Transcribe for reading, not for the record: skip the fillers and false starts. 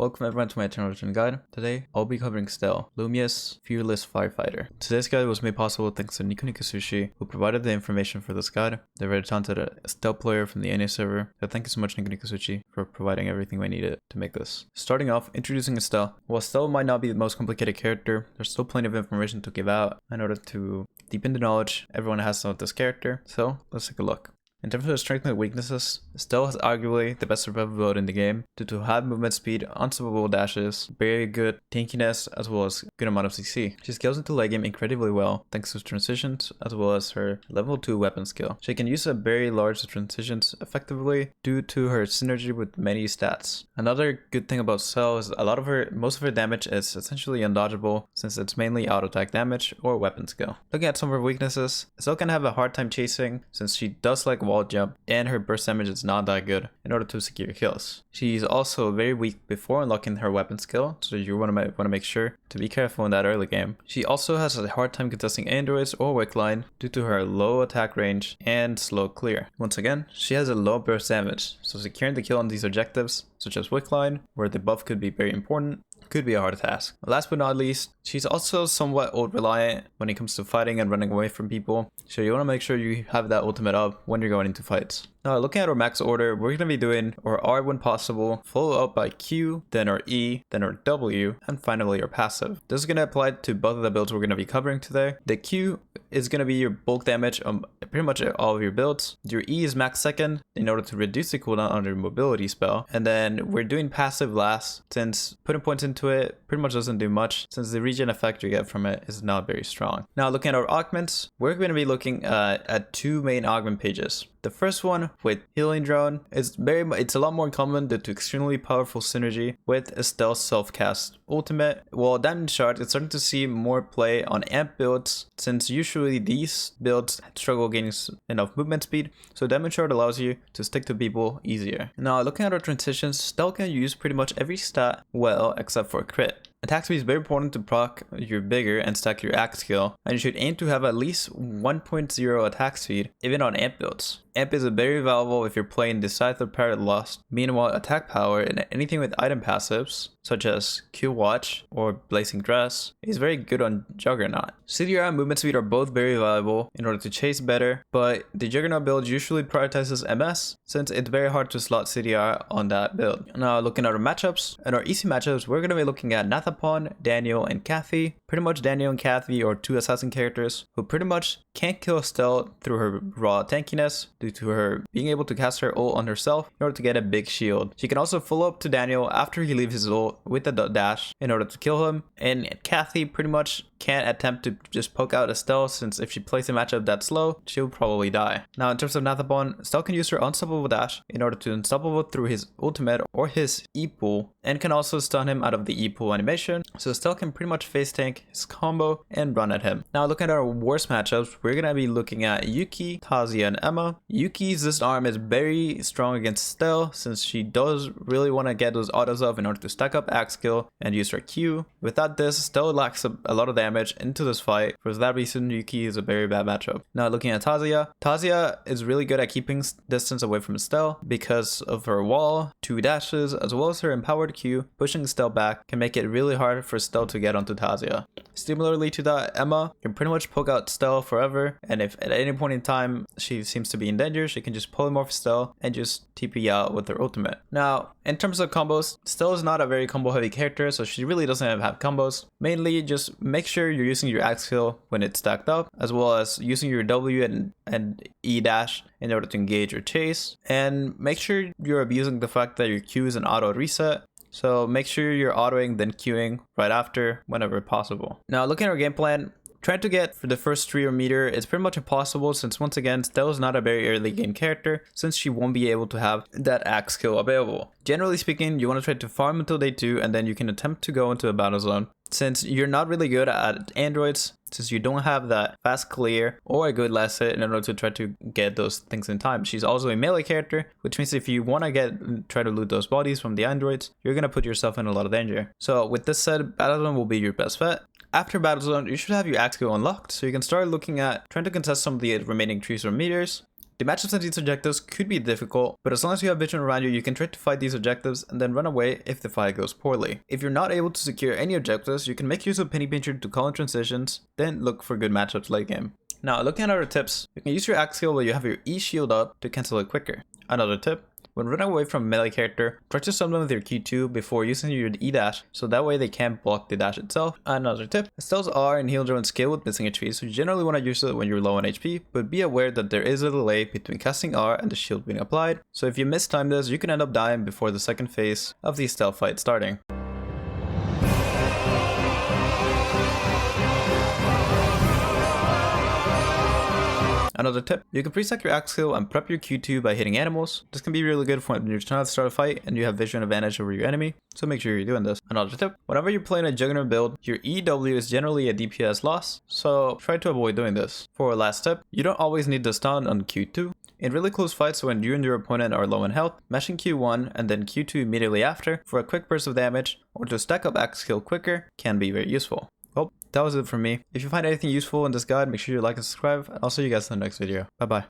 Welcome everyone to my Eternal Legend guide. Today, I'll be covering Estelle, Lumia's fearless firefighter. Today's guide was made possible thanks to Niku Sushi, who provided the information for this guide. They're very talented Estelle player from the NA server, so thank you so much Niku Sushi for providing everything we needed to make this. Starting off, introducing Estelle. While Estelle might not be the most complicated character, there's still plenty of information to give out in order to deepen the knowledge everyone has of this character, so let's take a look. In terms of strength and weaknesses, Estelle has arguably the best survival build in the game due to high movement speed, unstoppable dashes, very good tankiness, as well as good amount of CC. She scales into late game incredibly well thanks to transitions as well as her level 2 weapon skill. She can use a very large transitions effectively due to her synergy with many stats. Another good thing about Estelle is most of her damage is essentially undodgeable since it's mainly auto attack damage or weapon skill. Looking at some of her weaknesses, Estelle can have a hard time chasing since she does like wall jump and her burst damage is not that good in order to secure kills. She's also very weak before unlocking her weapon skill, so you want to make sure to be careful in that early game. She also has a hard time contesting androids or wick line due to her low attack range and slow clear. Once again, she has a low burst damage, so securing the kill on these objectives such as wick line, where the buff could be very important, could be a hard task. Last but not least, she's also somewhat ult reliant when it comes to fighting and running away from people, so you want to make sure you have that ultimate up when you're going into fights. Now looking at our max order, we're going to be doing our R when possible, followed up by Q, then our E, then our W, and finally our passive. This is going to apply to both of the builds we're going to be covering today. The Q is going to be your bulk damage on pretty much all of your builds. Your E is max second in order to reduce the cooldown on your mobility spell. And then we're doing passive last since putting points into it pretty much doesn't do much since the regen effect you get from it is not very strong. Now looking at our augments, we're going to be looking at two main augment pages. The first one with Healing Drone is it's a lot more common due to extremely powerful synergy with Estelle's self-cast ultimate. While Diamond Shard is starting to see more play on amp builds since usually these builds struggle getting enough movement speed, so Diamond Shard allows you to stick to people easier. Now looking at our transitions, Estelle can use pretty much every stat well except for crit. Attack speed is very important to proc your bigger and stack your axe skill, and you should aim to have at least 1.0 attack speed even on amp builds. Amp is very valuable if you're playing Decisive Parrot Lost. Meanwhile, attack power and anything with item passives such as Q Watch or Blazing Dress is very good on Juggernaut. CDR and movement speed are both very valuable in order to chase better, but the Juggernaut build usually prioritizes MS since it's very hard to slot CDR on that build. Now looking at our matchups, and our easy matchups, we're going to be looking at Nathapon, Daniel, and Kathy. Pretty much Daniel and Kathy are two assassin characters who pretty much can't kill Estelle through her raw tankiness due to her being able to cast her ult on herself in order to get a big shield. She can also follow up to Daniel after he leaves his ult with the dash in order to kill him, and Kathy pretty much can't attempt to just poke out Estelle since if she plays a matchup that slow, she'll probably die. Now in terms of Nathapon, Estelle can use her unstoppable dash in order to unstoppable through his ultimate or his E-pull, and can also stun him out of the E-pull animation, so Estelle can pretty much face tank his combo and run at him. Now looking at our worst matchups, we're gonna be looking at Yuki, Tazia, and Emma. Yuki's this arm is very strong against Estelle since she does really want to get those autos up in order to stack up axe skill and use her Q. Without this, Estelle lacks a lot of damage into this fight. For that reason, Yuki is a very bad matchup. Now looking at Tazia, Tazia is really good at keeping distance away from Estelle because of her wall, 2 dashes, as well as her empowered Q. Pushing Estelle back can make it really hard for Estelle to get onto Tazia. Similarly to that, Emma can pretty much poke out Estelle forever, and if at any point in time she seems to be in danger, she can just polymorph Estelle and just TP out with her ultimate. Now, in terms of combos, Estelle is not a very combo heavy character, so she really doesn't have combos. Mainly just make sure you're using your axe skill when it's stacked up, as well as using your W and E dash in order to engage or chase, and make sure you're abusing the fact that your Q is an auto reset. So make sure you're autoing then queuing right after whenever possible. Now looking at our game plan, trying to get for the first 3 or meter is pretty much impossible since once again Estelle is not a very early game character since she won't be able to have that axe skill available. Generally speaking, you want to try to farm until day 2 and then you can attempt to go into a battle zone. Since you're not really good at androids, since you don't have that fast clear or a good last hit in order to try to get those things in time. She's also a melee character, which means if you want to try to loot those bodies from the androids, you're going to put yourself in a lot of danger. So with this said, battle zone will be your best bet. After battle zone, you should have your axe skill unlocked, so you can start looking at trying to contest some of the remaining 3 or meters. The matchups on these objectives could be difficult, but as long as you have vision around you can try to fight these objectives and then run away if the fight goes poorly. If you're not able to secure any objectives, you can make use of Penny Pincher to call in transitions, then look for good matchups late game. Now, looking at our tips, you can use your axe skill while you have your E shield up to cancel it quicker. Another tip, when running away from a melee character, try to stun them with your Q2 before using your E dash, so that way they can't block the dash itself. Another tip, Estelle's R and heal drone scale with missing HP, so you generally want to use it when you're low on HP, but be aware that there is a delay between casting R and the shield being applied, so if you mistime this, you can end up dying before the second phase of the Estelle fight starting. Another tip, you can pre-stack your axe skill and prep your Q2 by hitting animals. This can be really good for when you're trying to start a fight and you have vision advantage over your enemy, so make sure you're doing this. Another tip, whenever you're playing a Juggernaut build, your EW is generally a DPS loss, so try to avoid doing this. For our last tip, you don't always need the stun on Q2. In really close fights when you and your opponent are low in health, mashing Q1 and then Q2 immediately after for a quick burst of damage or to stack up axe skill quicker can be very useful. Well, that was it from me. If you find anything useful in this guide, make sure you like and subscribe, and I'll see you guys in the next video. Bye bye.